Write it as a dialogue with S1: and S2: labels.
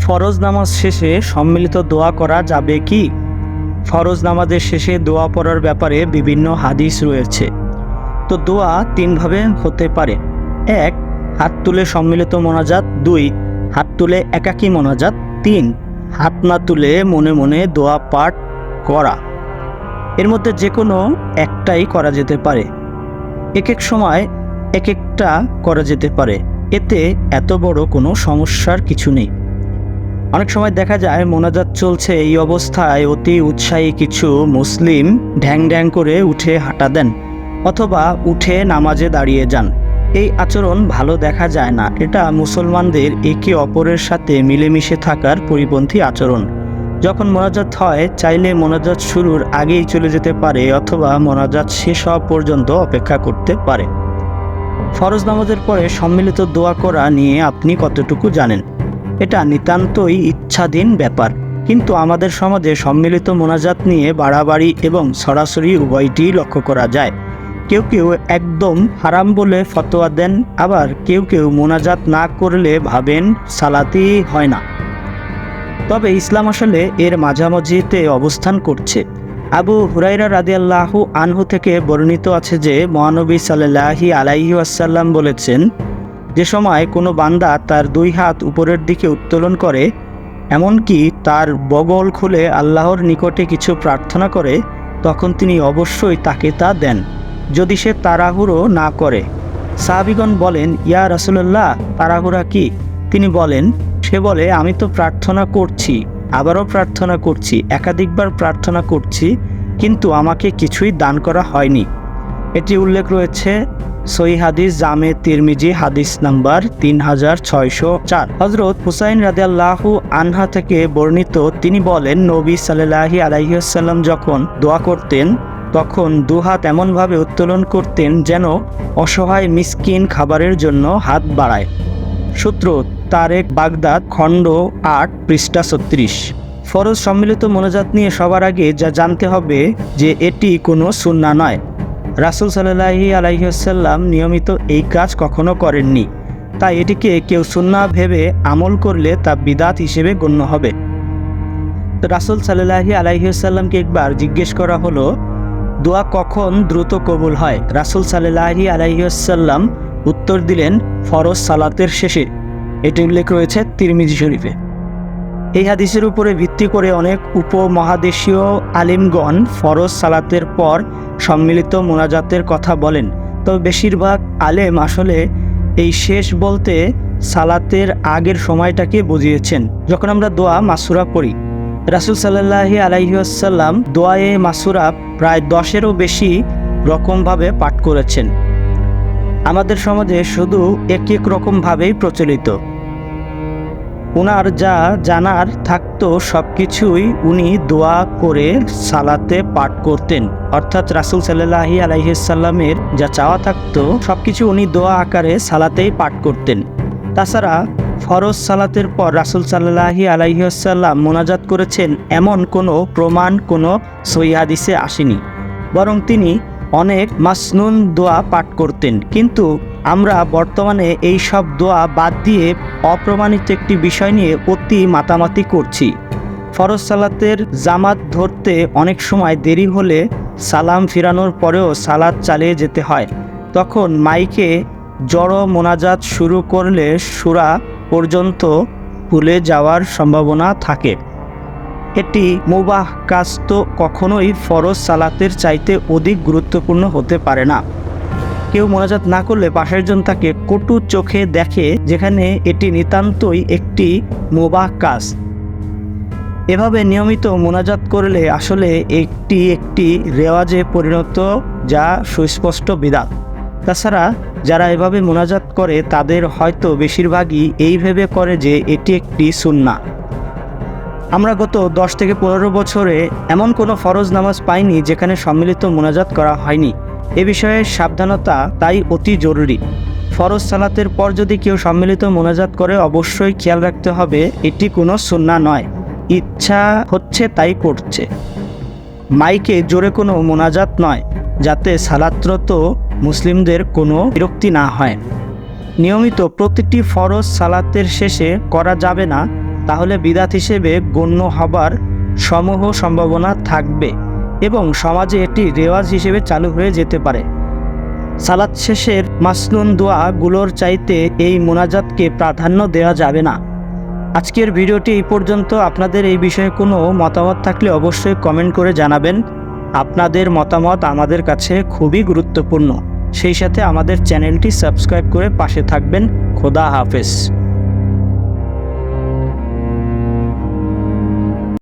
S1: ফরজ নামাজ শেষে সম্মিলিত দোয়া করা যাবে কি? ফরজ নামাজের শেষে দোয়া পড়ার ব্যাপারে বিভিন্ন হাদিস রয়েছে। তো দোয়া তিনভাবে হতে পারে। 1. হাত তুলে সম্মিলিত মোনাজাত। 2. হাত তুলে একাকী মোনাজাত। 3. হাত না তুলে মনে মনে দোয়া পাঠ করা। এর মধ্যে যে কোনো একটাই করা যেতে পারে। এক এক সময় এক একটা করা যেতে পারে, এতে এত বড় কোনো সমস্যার কিছু নেই। অনেক সময় দেখা যায় মোনাজাত চলছে, এই অবস্থায় অতি উৎসাহী কিছু মুসলিম ঢ্যাং ঢ্যাং করে উঠে হাঁটা দেন অথবা উঠে নামাজে দাঁড়িয়ে যান। এই আচরণ ভালো দেখা যায় না। এটা মুসলমানদের একে অপরের সাথে মিলেমিশে থাকার পরিপন্থী আচরণ। যখন মোনাজাত হয়, চাইলে মোনাজাত শুরুর আগেই চলে যেতে পারে অথবা মোনাজাত শেষ হওয়া পর্যন্ত অপেক্ষা করতে পারে। ফরজ নামাজের পরে সম্মিলিত দোয়া করা নিয়ে আপনি কতটুকু জানেন? এটা নিতান্তই ইচ্ছাধীন ব্যাপার, কিন্তু আমাদের সমাজে সম্মিলিত মোনাজাত নিয়ে বাড়াবাড়ি এবং সরাসরি উভয়টি লক্ষ্য করা যায়। কেউ কেউ একদম হারাম বলে ফতোয়া দেন, আবার কেউ কেউ মোনাজাত না করলে ভাবেন সালাতই হয় না। তবে ইসলাম আসলে এর মাঝামাঝিতে অবস্থান করছে। আবু হুরাইরা রাদিয়াল্লাহু আনহু থেকে বর্ণিত আছে যে মহানবী সাল্লাল্লাহু আলাইহি ওয়াসাল্লাম বলেছেন, যে সময় কোনো বান্দা তার 2 হাত উপরের দিকে উত্তোলন করে, এমনকি তার বগল খুলে আল্লাহর নিকটে কিছু প্রার্থনা করে, তখন তিনি অবশ্যই তাকে তা দেন, যদি সে তাড়াহুড়ো না করে। সাহাবীগণ বলেন, ইয়া রাসূলুল্লাহ, তাড়াহুড়া কি? তিনি বলেন, সে বলে, আমি তো প্রার্থনা করছি, আবারও প্রার্থনা করছি, একাধিকবার প্রার্থনা করছি, কিন্তু আমাকে কিছুই দান করা হয়নি। এটি উল্লেখ রয়েছে সহিহ হাদিস জামে তিরমিজি হাদিস নাম্বার 3604। হযরত হুসাইন রাদিয়াল্লাহু আনহা থেকে বর্ণিত, তিনি বলেন, নবী সাল্লাল্লাহু আলাইহি ওয়াসাল্লাম যখন দোয়া করতেন তখন 2 হাত এমনভাবে উত্তোলন করতেন যেন অসহায় মিসকিন খাবারের জন্য হাত বাড়ায়। সূত্র তারেক বাগদাদ, খণ্ড 8, পৃষ্ঠা 36। ফরজ সম্মিলিত মোনাজাত নিয়ে সবার আগে যা জানতে হবে যে এটি কোনো সুন্নাহ নয়। রাসূল সাল্লাল্লাহু আলাইহি ওয়াসাল্লাম নিয়মিত এই কাজ কখনো করেননি, তাই এটিকে কেউ সুন্নাহ ভেবে আমল করলে তা বিদআত হিসেবে গণ্য হবে। তো রাসূল সাল্লাল্লাহু আলাইহি ওয়াসাল্লামকে একবার জিজ্ঞেস করা হলো, দোয়া কখন দ্রুত কবুল হয়? রাসূল সাল্লাল্লাহু আলাইহি ওয়াসাল্লাম উত্তর দিলেন, ফরজ সালাতের শেষে। এটি উল্লেখ রয়েছে তিরমিজি শরীফে। এই হাদিসের উপরে ভিত্তি করে অনেক উপমহাদেশীয় আলিমগণ ফরজ সালাতের পর সম্মিলিত মোনাজাতের কথা বলেন। তবে বেশিরভাগ আলেম আসলে এই শেষ বলতে সালাতের আগের সময়টাকে বুঝিয়েছেন, যখন আমরা দোয়া মাসুরা পড়ি। রাসূল সাল্লাল্লাহু আলাইহি ওয়াসাল্লাম দোয়ায়ে মাসুরা প্রায় 10-এরও বেশি রকমভাবে পাঠ করেছেন। আমাদের সমাজে শুধু এক এক রকমভাবেই প্রচলিত। উনার যা জানার থাকতো সব কিছুই উনি দোয়া করে সালাতে পাঠ করতেন, অর্থাৎ রাসূল সাল্লাল্লাহু আলাইহি ওয়াসাল্লামের যা চাওয়া থাকতো সব কিছু উনি দোয়া আকারে সালাতেই পাঠ করতেন। তাছাড়া ফরজ সালাতের পর রাসূল সাল্লাল্লাহু আলাইহি ওয়াসাল্লাম মোনাজাত করেছেন এমন কোনো প্রমাণ কোনো সহিহ হাদিসে আসেনি, বরং তিনি অনেক মাসনুন দোয়া পাঠ করতেন। কিন্তু আমরা বর্তমানে এই সব দোয়া বাদ দিয়ে অপ্রমাণিত একটি বিষয় নিয়ে অতি মাতামাতি করছি। ফরজ সালাতের জামাত ধরতে অনেক সময় দেরি হলে সালাম ফিরানোর পরেও সালাত চালিয়ে যেতে হয়। তখন মাইকে জড়ো মোনাজাত শুরু করলে সূরা পর্যন্ত ভুলে যাওয়ার সম্ভাবনা থাকে। এটি মুবাহ কাজ, তো কখনোই ফরজ সালাতের চাইতে অধিক গুরুত্বপূর্ণ হতে পারে না। কেউ মোনাজাত না করলে পাশের জন তাকে কটু চোখে দেখে, যেখানে এটি নিতান্তই একটি মুবাহ কাজ। এভাবে নিয়মিত মোনাজাত করলে আসলে একটি রেওয়াজে পরিণত, যা সুস্পষ্ট বিদআত। তাছাড়া যারা এভাবে মোনাজাত করে তাদের হয়তো বেশিরভাগই এই ভেবে করে যে এটি একটি সুন্নাহ। আমরা গত 10 থেকে 15 বছরে এমন কোনো ফরজ নামাজ পাইনি যেখানে সম্মিলিত মোনাজাত করা হয়নি। এ বিষয়ে সাবধানতা তাই অতি জরুরি। ফরজ সালাতের পর যদি কেউ সম্মিলিত মোনাজাত করে, অবশ্যই খেয়াল রাখতে হবে এটি কোনো সুন্নাহ নয়, ইচ্ছা হচ্ছে তাই করছে। মাইকে জোরে কোনো মোনাজাত নয়, যাতে সালাতরত মুসলিমদের কোনো বিরক্তি না হয়। নিয়মিত প্রতিটি ফরজ সালাতের শেষে করা যাবে না, তাহলে বিদআত হিসেবে গণ্য হবার সমূহ সম্ভাবনা থাকবে এবং সমাজে এটি রেওয়াজ হিসেবে চালু হয়ে যেতে পারে। সালাত শেষের মাসনুন দোয়াগুলোর চাইতে এই মোনাজাতকে প্রাধান্য দেওয়া যাবে না। আজকের ভিডিওটি এই পর্যন্ত। আপনাদের এই বিষয়ে কোনো মতামত থাকলে অবশ্যই কমেন্ট করে জানাবেন। আপনাদের মতামত আমাদের কাছে খুবই গুরুত্বপূর্ণ। সেই সাথে আমাদের চ্যানেলটি সাবস্ক্রাইব করে পাশে থাকবেন। খোদা হাফেজ।